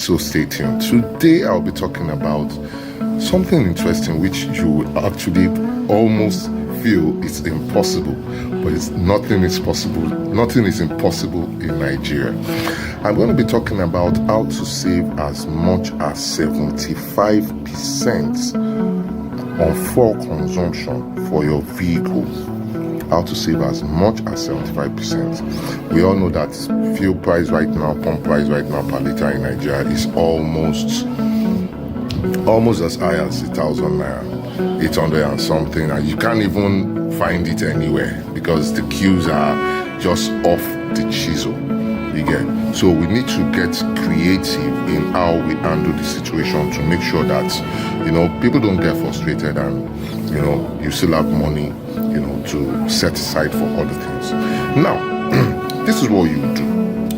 So stay tuned. Today I'll be talking about something interesting which you will actually almost feel it's impossible, but nothing is possible. Nothing is impossible in Nigeria. I'm going to be talking about how to save as much as 75% on fuel consumption for your vehicle. How to save as much as 75%. We all know that fuel price right now, pump price right now per liter in Nigeria is almost as high as 1,000 naira, 800 and something, and you can't even find it anywhere because the queues are just off the chisel. You get? So we need to get creative in how we handle the situation to make sure that people don't get frustrated and you still have money to set aside for other things. Now, this is what you do.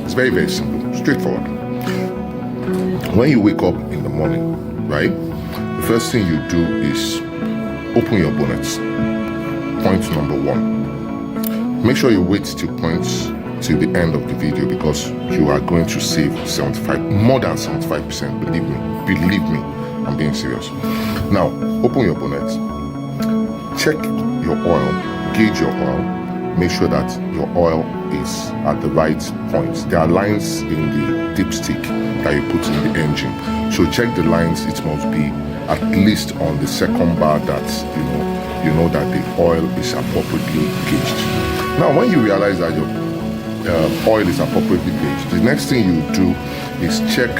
It's very, very simple, straightforward. When you wake up in the morning, right, the first thing you do is open your bonnet. Point number one. Make sure you wait till the end of the video because you are going to save more than 75%. Believe me, I'm being serious. Now, open your bonnet. Check your oil, gauge your oil, make sure that your oil is at the right point. There are lines in the dipstick that you put in the engine. So check the lines, it must be at least on the second bar that you know that the oil is appropriately gauged. Now when you realize that your oil is appropriately gauged, the next thing you do is check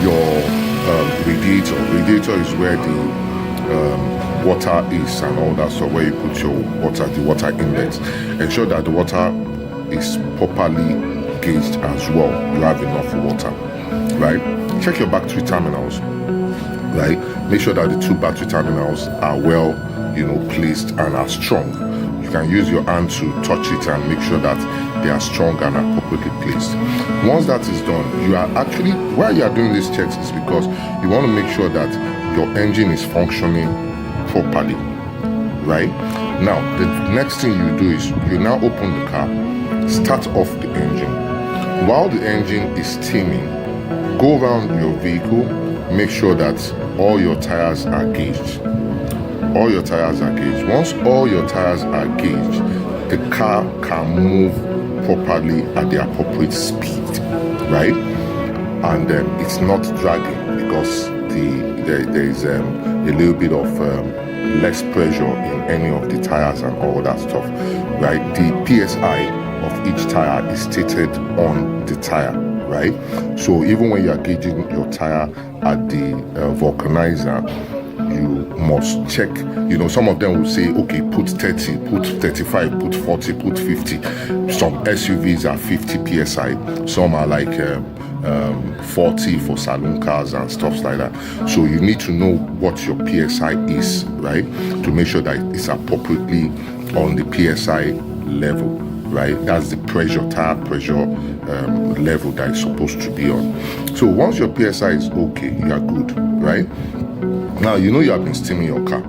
your radiator. Radiator is where the water is and all that stuff, where you put your water, the water inlet. Ensure that the water is properly gauged as well. You have enough water, right? Check your battery terminals, right? Make sure that the two battery terminals are well, placed and are strong. You can use your hand to touch it and make sure that they are strong and appropriately placed. Once that is done, why you are doing these checks is because you want to make sure that your engine is functioning properly, right? Now, the next thing you do is you now open the car, start off the engine. While the engine is steaming, go around your vehicle, make sure that all your tires are gauged. All your tires are gauged. Once all your tires are gauged, the car can move properly at the appropriate speed, right? And it's not dragging because there is a little bit of less pressure in any of the tires and all that stuff, right? The PSI of each tire is stated on the tire, right? So even when you are gauging your tire at the vulcanizer, you must check. Some of them will say, okay, put 30, put 35, put 40, put 50. Some SUVs are 50 PSI. Some are like 40 for saloon cars and stuff like that. So you need to know what your PSI is, right? To make sure that it's appropriately on the PSI level, right? That's the tire pressure level that it's supposed to be on. So once your PSI is okay, you are good, right? Now, you have been steaming your car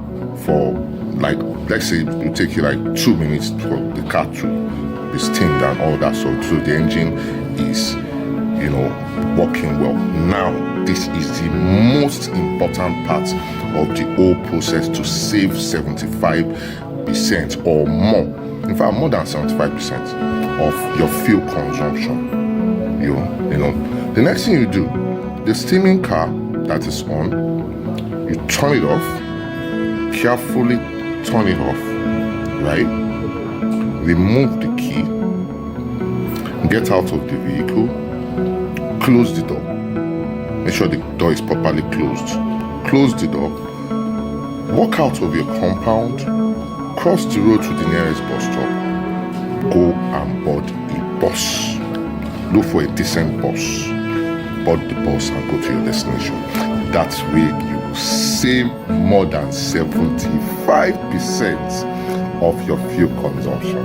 for let's say it will take you 2 minutes for the car to be steamed and all that. So the engine is, working well. Now, this is the most important part of the whole process to save 75% or more. In fact, more than 75% of your fuel consumption. The next thing you do, the steaming car that is on, you turn it off, carefully turn it off, right? Remove the key, get out of the vehicle, close the door. Make sure the door is properly closed. Close the door, walk out of your compound, cross the road to the nearest bus stop, go and board a bus. Look for a decent bus, board the bus and go to your destination. That's where you save more than 75% of your fuel consumption.